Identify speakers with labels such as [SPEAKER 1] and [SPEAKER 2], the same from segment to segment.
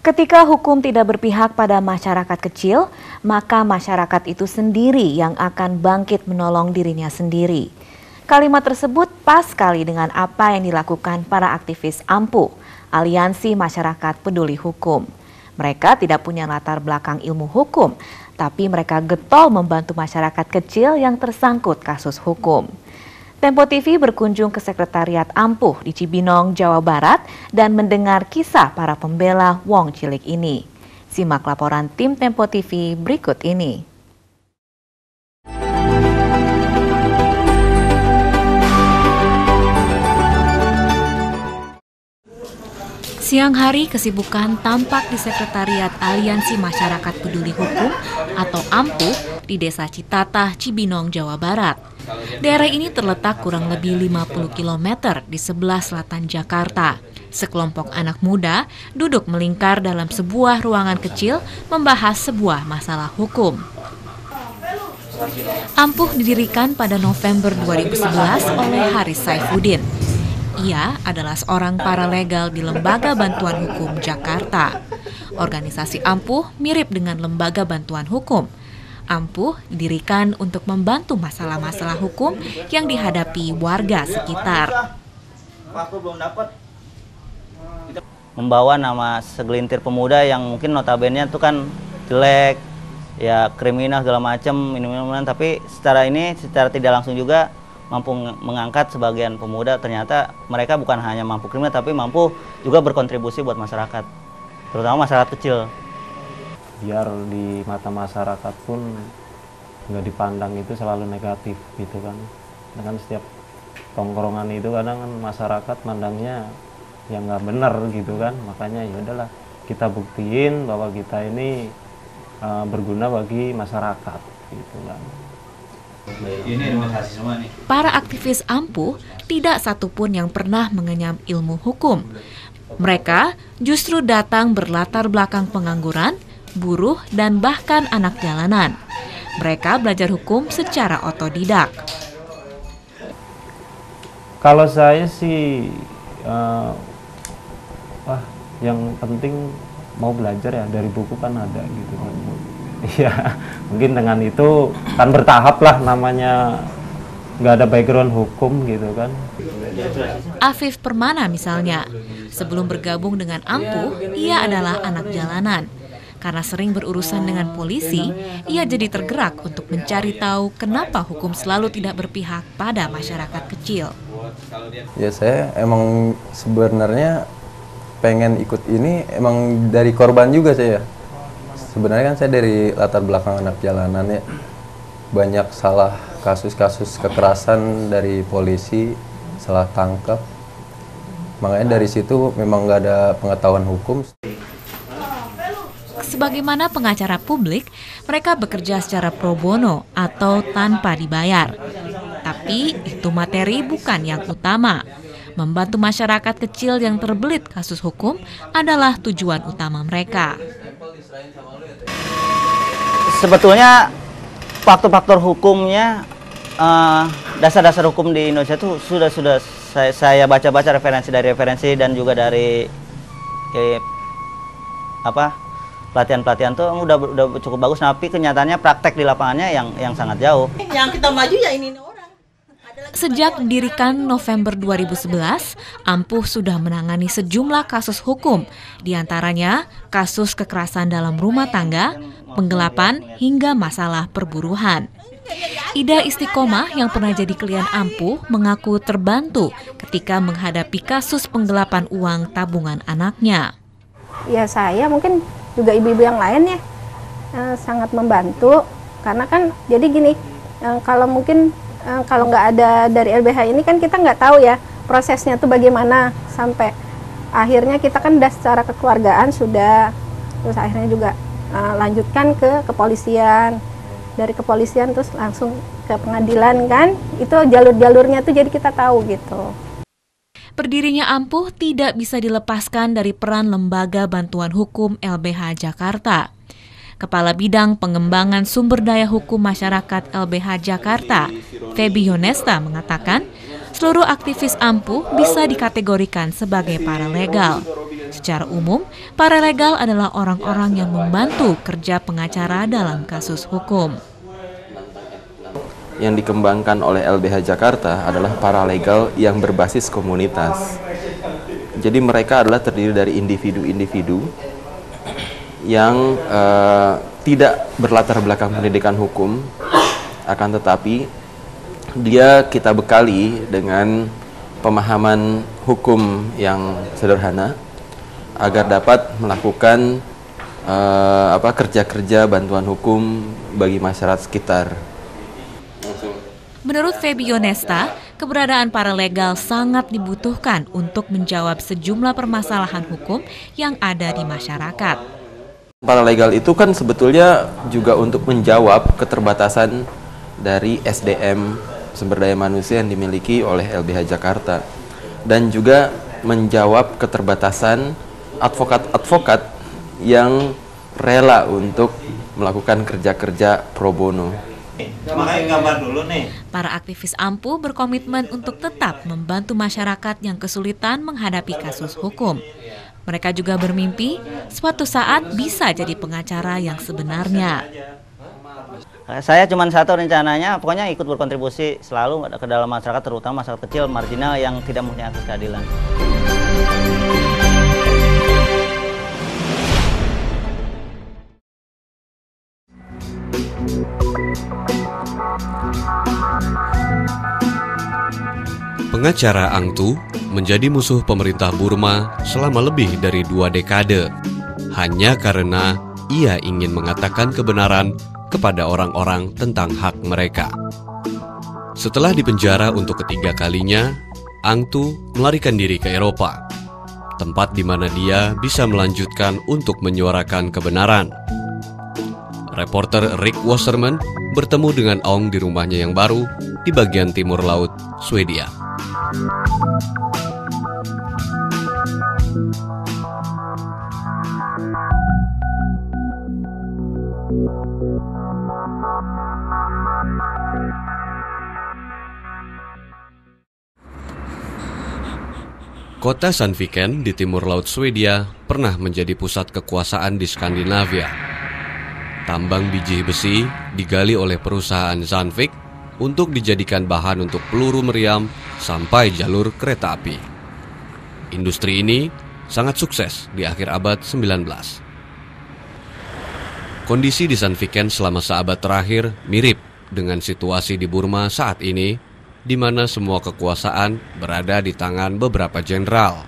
[SPEAKER 1] Ketika hukum tidak berpihak pada masyarakat kecil, maka masyarakat itu sendiri yang akan bangkit menolong dirinya sendiri. Kalimat tersebut pas sekali dengan apa yang dilakukan para aktivis AMPUH, Aliansi Masyarakat Peduli Hukum. Mereka tidak punya latar belakang ilmu hukum, tapi mereka getol membantu masyarakat kecil yang tersangkut kasus hukum. Tempo TV berkunjung ke Sekretariat AMPUH di Cibinong, Jawa Barat dan mendengar kisah para pembela wong cilik ini. Simak laporan tim Tempo TV berikut ini. Siang hari kesibukan tampak di Sekretariat Aliansi Masyarakat Peduli Hukum atau AMPUH di Desa Citatah, Cibinong, Jawa Barat. Daerah ini terletak kurang lebih 50 km di sebelah selatan Jakarta. Sekelompok anak muda duduk melingkar dalam sebuah ruangan kecil membahas sebuah masalah hukum. AMPUH didirikan pada November 2011 oleh Haris Saifuddin. Ia adalah seorang paralegal di Lembaga Bantuan Hukum Jakarta. Organisasi AMPUH mirip dengan Lembaga Bantuan Hukum. AMPUH didirikan untuk membantu masalah-masalah hukum yang dihadapi warga sekitar.
[SPEAKER 2] Membawa nama segelintir pemuda yang mungkin notabene itu kan jelek, ya kriminal segala macam, minuman, tapi secara tidak langsung juga mampu mengangkat sebagian pemuda. Ternyata mereka bukan hanya mampu kriminal, tapi mampu juga berkontribusi buat masyarakat, terutama masyarakat kecil.
[SPEAKER 3] Biar di mata masyarakat pun nggak dipandang itu selalu negatif gitu kan. Dengan setiap tongkrongan itu kadang kan masyarakat mandangnya yang nggak benar gitu kan. Makanya ya udahlah kita buktiin bahwa kita ini berguna bagi masyarakat gitu kan.
[SPEAKER 1] Para aktivis AMPUH tidak satupun yang pernah mengenyam ilmu hukum. Mereka justru datang berlatar belakang pengangguran, buruh, dan bahkan anak jalanan. Mereka belajar hukum secara otodidak.
[SPEAKER 3] Kalau saya sih, yang penting mau belajar ya, dari buku kan ada gitu kan. Iya, mungkin dengan itu kan bertahap lah, namanya nggak ada background hukum gitu kan.
[SPEAKER 1] Afif Permana misalnya, sebelum bergabung dengan AMPUH, ia adalah anak jalanan. Karena sering berurusan dengan polisi, ia jadi tergerak untuk mencari tahu kenapa hukum selalu tidak berpihak pada masyarakat kecil.
[SPEAKER 4] Ya saya emang sebenarnya pengen ikut ini emang dari korban juga saya. Sebenarnya kan saya dari latar belakang anak jalanan ya. Banyak salah kasus-kasus kekerasan dari polisi, salah tangkap. Makanya dari situ memang nggak ada pengetahuan hukum.
[SPEAKER 1] Sebagaimana pengacara publik, mereka bekerja secara pro bono atau tanpa dibayar. Tapi itu materi bukan yang utama. Membantu masyarakat kecil yang terbelit kasus hukum adalah tujuan utama mereka.
[SPEAKER 2] Sebetulnya faktor-faktor hukumnya, dasar-dasar hukum di Indonesia itu sudah saya baca-baca referensi dan juga dari pelatihan-pelatihan tuh udah cukup bagus, tapi kenyataannya praktek di lapangannya yang sangat jauh.
[SPEAKER 5] Yang kita maju ya ini orang.
[SPEAKER 1] Sejak didirikan November 2011, AMPUH sudah menangani sejumlah kasus hukum, diantaranya kasus kekerasan dalam rumah tangga, penggelapan, hingga masalah perburuhan. Ida Istiqomah yang pernah jadi klien AMPUH mengaku terbantu ketika menghadapi kasus penggelapan uang tabungan anaknya.
[SPEAKER 6] Ya saya mungkin juga ibu-ibu yang lain ya sangat membantu, karena kan jadi gini, kalau mungkin kalau nggak ada dari LBH ini kan kita nggak tahu ya prosesnya tuh bagaimana sampai akhirnya kita kan udah secara kekeluargaan sudah, terus akhirnya juga lanjutkan ke kepolisian, dari kepolisian terus langsung ke pengadilan kan, itu jalur-jalurnya tuh jadi kita tahu gitu.
[SPEAKER 1] Berdirinya AMPUH tidak bisa dilepaskan dari peran Lembaga Bantuan Hukum LBH Jakarta. Kepala Bidang Pengembangan Sumber Daya Hukum Masyarakat LBH Jakarta, Feby Yonesta mengatakan, seluruh aktivis AMPUH bisa dikategorikan sebagai paralegal. Secara umum, paralegal adalah orang-orang yang membantu kerja pengacara dalam kasus hukum.
[SPEAKER 7] Yang dikembangkan oleh LBH Jakarta adalah paralegal yang berbasis komunitas. Jadi mereka adalah terdiri dari individu-individu yang tidak berlatar belakang pendidikan hukum, akan tetapi kita bekali dengan pemahaman hukum yang sederhana agar dapat melakukan kerja-kerja bantuan hukum bagi masyarakat sekitar.
[SPEAKER 1] Menurut Febio Nesta, keberadaan paralegal sangat dibutuhkan untuk menjawab sejumlah permasalahan hukum yang ada di masyarakat.
[SPEAKER 7] Paralegal itu kan sebetulnya juga untuk menjawab keterbatasan dari SDM, sumber daya manusia yang dimiliki oleh LBH Jakarta, dan juga menjawab keterbatasan advokat-advokat yang rela untuk melakukan kerja-kerja pro bono.
[SPEAKER 1] Para aktivis AMPU berkomitmen untuk tetap membantu masyarakat yang kesulitan menghadapi kasus hukum. Mereka juga bermimpi suatu saat bisa jadi pengacara yang sebenarnya.
[SPEAKER 2] Saya cuma satu rencananya, pokoknya ikut berkontribusi selalu ke dalam masyarakat, terutama masyarakat kecil, marginal yang tidak mempunyai akses keadilan.
[SPEAKER 8] Pengacara Ang Tu menjadi musuh pemerintah Burma selama lebih dari 2 dekade, hanya karena ia ingin mengatakan kebenaran kepada orang-orang tentang hak mereka. Setelah dipenjara untuk ketiga kalinya, Ang Tu melarikan diri ke Eropa, tempat di mana dia bisa melanjutkan untuk menyuarakan kebenaran. Reporter Rick Wasserman bertemu dengan Ong di rumahnya yang baru di bagian timur laut Swedia. Kota Sandviken di timur laut Swedia pernah menjadi pusat kekuasaan di Skandinavia. Tambang biji besi digali oleh perusahaan Sandvik untuk dijadikan bahan untuk peluru meriam sampai jalur kereta api. Industri ini sangat sukses di akhir abad 19. Kondisi di Sandviken selama seabad terakhir mirip dengan situasi di Burma saat ini, di mana semua kekuasaan berada di tangan beberapa jenderal.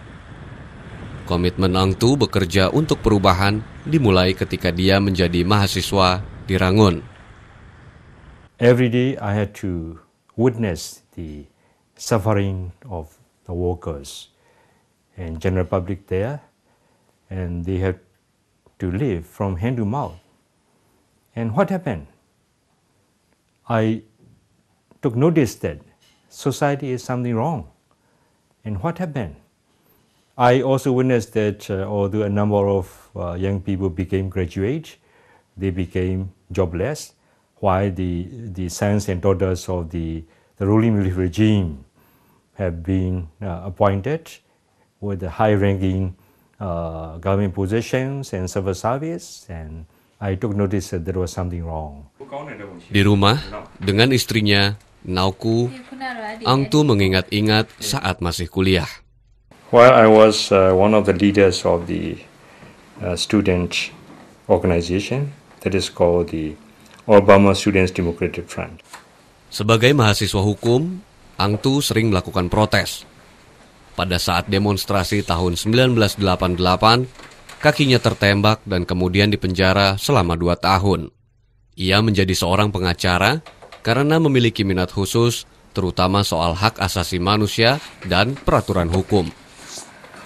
[SPEAKER 8] Komitmen Ang Tu bekerja untuk perubahan dimulai ketika dia menjadi mahasiswa di Rangun.
[SPEAKER 9] Every day I had to witness the suffering of the workers and general public there, and they had to live from hand to mouth. And what happened? I took notice that society is something wrong. And what happened? I also witnessed that although a number of young people became graduates, they became jobless, while the sons and daughters of the ruling military regime have been appointed with the high-ranking government positions and civil service, and I took notice that there was something wrong.
[SPEAKER 8] Di rumah, dengan istrinya, Nauku, Ang Tu mengingat-ingat saat masih kuliah.
[SPEAKER 9] While I was one of the leaders of the student organization that is called the All Burma Students Democratic Front.
[SPEAKER 8] Sebagai mahasiswa hukum, Ang Tu sering melakukan protes. Pada saat demonstrasi tahun 1988, kakinya tertembak dan kemudian dipenjara selama 2 tahun. Ia menjadi seorang pengacara karena memiliki minat khusus, terutama soal hak asasi manusia dan peraturan hukum.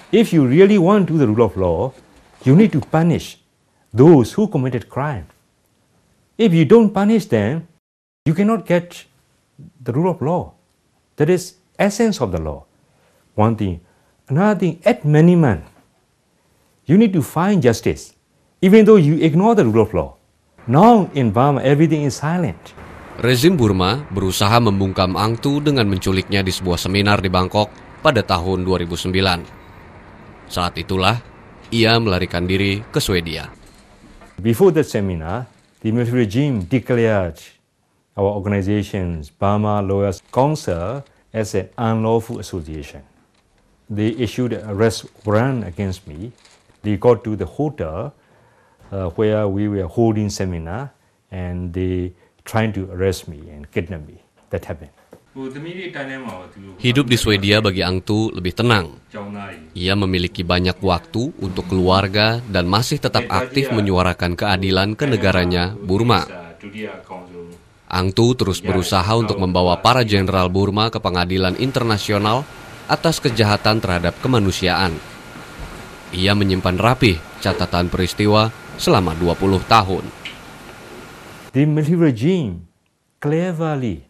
[SPEAKER 9] If you really want to do the rule of law, you need to punish those who committed crime. If you don't punish them, you cannot get the rule of law. That is essence of the law. One thing. Another thing, at minimum, you need to find justice, even though you ignore the rule of law. Now in Burma, everything is silent.
[SPEAKER 8] Rezim Burma berusaha membungkam Ang Tu dengan menculiknya di sebuah seminar di Bangkok pada tahun 2009. Saat itulah ia melarikan diri ke Swedia.
[SPEAKER 9] Before the seminar, the military regime declared our organization's Burma Lawyers Council as an unlawful association. They issued an arrest warrant against me. They got to the hotel where we were holding seminar, and they trying to arrest me and kidnap me. That happened.
[SPEAKER 8] Hidup di Swedia bagi Ang Tu lebih tenang. Ia memiliki banyak waktu untuk keluarga dan masih tetap aktif menyuarakan keadilan ke negaranya, Burma. Ang Tu terus berusaha untuk membawa para jenderal Burma ke pengadilan internasional atas kejahatan terhadap kemanusiaan. Ia menyimpan rapih catatan peristiwa selama 20 tahun.
[SPEAKER 9] The military regime cleverly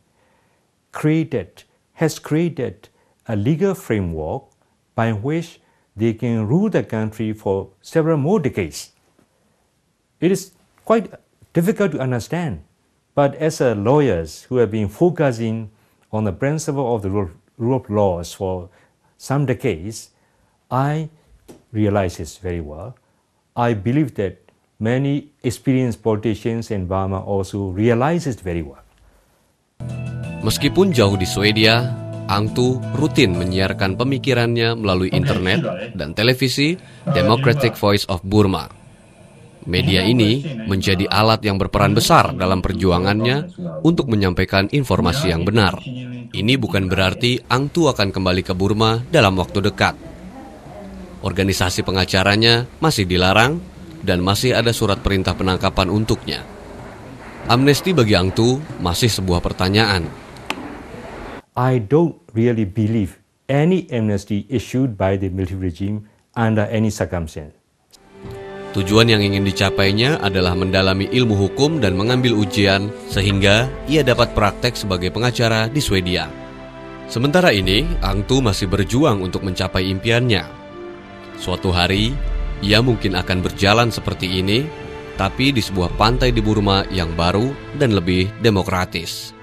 [SPEAKER 9] has created a legal framework by which they can rule the country for several more decades. It is quite difficult to understand, but as lawyers who have been focusing on the principle of the rule of laws for some decades, I realize this very well. I believe that many experienced politicians in Burma also realize it very well.
[SPEAKER 8] Meskipun jauh di Swedia, Ang Tu rutin menyiarkan pemikirannya melalui internet dan televisi Democratic Voice of Burma. Media ini menjadi alat yang berperan besar dalam perjuangannya untuk menyampaikan informasi yang benar. Ini bukan berarti Ang Tu akan kembali ke Burma dalam waktu dekat. Organisasi pengacaranya masih dilarang dan masih ada surat perintah penangkapan untuknya. Amnesti bagi Ang Tu masih sebuah pertanyaan.
[SPEAKER 9] I don't really believe any amnesty issued by the military regime under any circumstance.
[SPEAKER 8] Tujuan yang ingin dicapainya adalah mendalami ilmu hukum dan mengambil ujian sehingga ia dapat praktek sebagai pengacara di Swedia. Sementara ini, Ang Tu masih berjuang untuk mencapai impiannya. Suatu hari, ia mungkin akan berjalan seperti ini, tapi di sebuah pantai di Burma yang baru dan lebih demokratis.